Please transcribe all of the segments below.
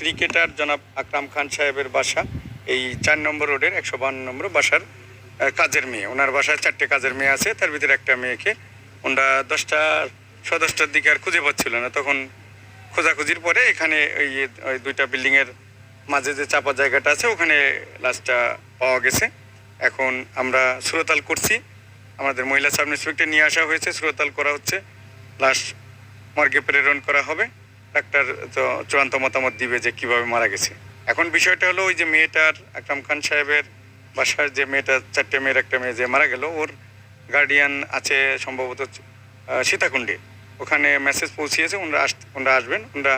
Cricketer জনাব আকরাম খান সাহেবের বাসা এই 4 নম্বর রোডের 152 নম্বর বাসার কাজের মেয়ে। ওনার বাসায় 4টে কাজের মেয়ে আছে, তার ভিতরে একটা মেয়েকে ওনারা 10টার দিকে আর খুঁজে পাচ্ছিল না। তখন খোঁজাখুঁজির পরে এখানে ওই 2টা বিল্ডিংয়ের মাঝে যে চাপা জায়গাটা আছে ওখানে লাশটা পাওয়া গেছে। এখন আমরা সুরতাল করছি, আমাদের মহিলা সাব ইন্সপেক্টর নিয়ে আসা হয়েছে, সুরতাল করা হচ্ছে, লাশ মর্গে প্রেরণ করা হবে। ডাক্তার তো চূড়ান্ত মতামত দিবে যে কিভাবে মারা গেছে। এখন বিষয়টা হলো ওই যে মেয়েটার আকরাম খান সাহেবের বাসার যে মেয়েটা, 4টে মেয়ের একটা মেয়ে যে মারা গেল, ওর গার্ডিয়ান আছে সম্ভবত সীতাকুণ্ডে। ওখানে মেসেজ পৌঁছিয়েছে, ওনারা আসবেন। ওনারা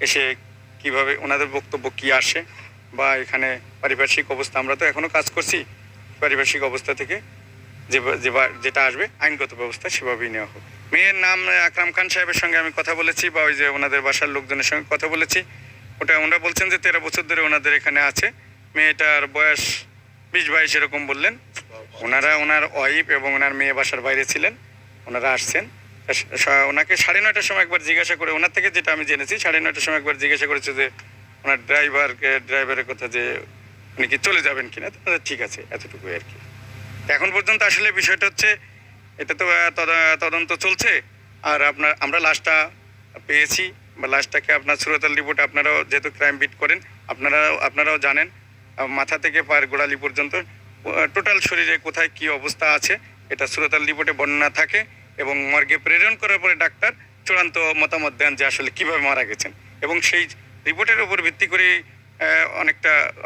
এসে কিভাবে ওনাদের বক্তব্য কি আসে বা এখানে পারিপার্শ্বিক অবস্থা, আমরা তো এখনও কাজ করছি, পারিপার্শ্বিক অবস্থা থেকে যেটা আসবে আইনগত ব্যবস্থা সেভাবেই নেওয়া হবে। মেয়ের নাম আকরাম খান সাহেবের সঙ্গে আমি কথা বলেছি, বা ওই যে ওনাদের বাসার লোকজনের সঙ্গে কথা বলেছি। ওনারা বলছেন যে 13 বছর ধরে ওনাদের এখানে আছে। মেয়েটার বয়স 20-22 এরকম বললেন। ওনার ওয়াইফ এবং ওনার মেয়ে বাসার বাইরে ছিলেন, ওনারা আসছেন। ওনাকে 9:30টার সময় একবার জিজ্ঞাসা করে, ওনার থেকে যেটা আমি জেনেছি 9:30টার সময় একবার জিজ্ঞাসা করেছে যে ওনার ড্রাইভারের কথা, যে উনি কি চলে যাবেন কিনা। ঠিক আছে, এতটুকুই আর কি। এখন পর্যন্ত আসলে বিষয়টা হচ্ছে এটা তো তদন্ত চলছে। আর আমরা লাশটা পেয়েছি, বা লাশটাকে আপনার সুরতাল রিপোর্টে, আপনারাও যেহেতু ক্রাইম বিট করেন আপনারাও জানেন, মাথা থেকে পায়ের গোড়ালি পর্যন্ত টোটাল শরীরে কোথায় কি অবস্থা আছে এটা সুরতাল রিপোর্টে বর্ণনা থাকে, এবং মর্গে প্রেরণ করার পরে ডাক্তার চূড়ান্ত মতামত দেন যে আসলে কিভাবে মারা গেছেন। এবং সেই রিপোর্টের উপর ভিত্তি করে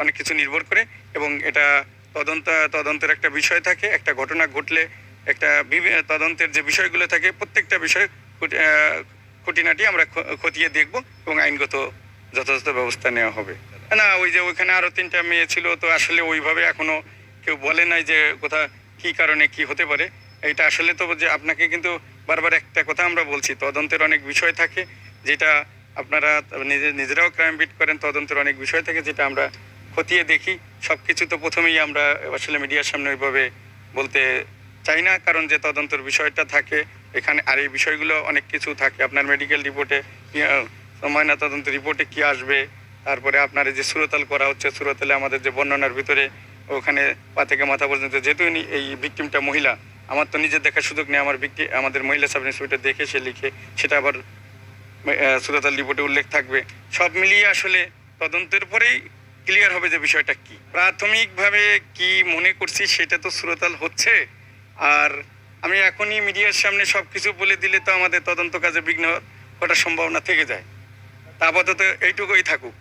অনেক কিছু নির্ভর করে, এবং এটা তদন্তের একটা বিষয় থাকে। একটা ঘটনা ঘটলে একটা তদন্তের যে বিষয়গুলো থাকে, প্রত্যেকটা বিষয় খুঁটিনাটি আমরা খতিয়ে দেখব এবং আইনগত যথাযথ ব্যবস্থা নেওয়া হবে। না, ওই যে ওইখানে আরও 3টা মেয়ে ছিল, তো আসলে ওইভাবে এখনো কেউ বলে নাই যে কোথা কি কারণে কি হতে পারে। এটা আসলে তো যে আপনাকে কিন্তু বারবার একটা কথা আমরা বলছি, তদন্তের অনেক বিষয় থাকে, যেটা আপনারা নিজেরাও ক্রাইম বিট করেন। তদন্তের অনেক বিষয় থাকে যেটা আমরা খতিয়ে দেখি। সব কিছু তো প্রথমেই আমরা আসলে মিডিয়ার সামনে ওইভাবে বলতে চাই না, কারণ যে তদন্তের বিষয়টা থাকে এখানে, আর এই বিষয়গুলো অনেক কিছু থাকে। আপনার মেডিকেল রিপোর্টে, ময়না তদন্ত রিপোর্টে কি আসবে, তারপরে আপনার এই যে সুরতাল করা হচ্ছে, সুরতালে আমাদের যে বর্ণনার ভিতরে ওখানে পা থেকে মাথা পর্যন্ত, যেহেতু এই ভিকটিমটা মহিলা, আমার তো নিজের দেখার সুযোগ নেই, আমাদের মহিলা সাব ইন্সপেক্টর দেখে সে লিখে সেটা আবার সুরতাল রিপোর্টে উল্লেখ থাকবে। সব মিলিয়ে আসলে তদন্তের পরেই ক্লিয়ার হবে যে বিষয়টা কি। প্রাথমিকভাবে কি মনে করছি সেটা তো সুরতাল হচ্ছে, আর আমি এখনই মিডিয়ার সামনে সব কিছু বলে দিলে তো আমাদের তদন্ত কাজে বিঘ্ন ঘটার সম্ভাবনা থেকে যায়। তা আপাতত এইটুকুই থাকুক।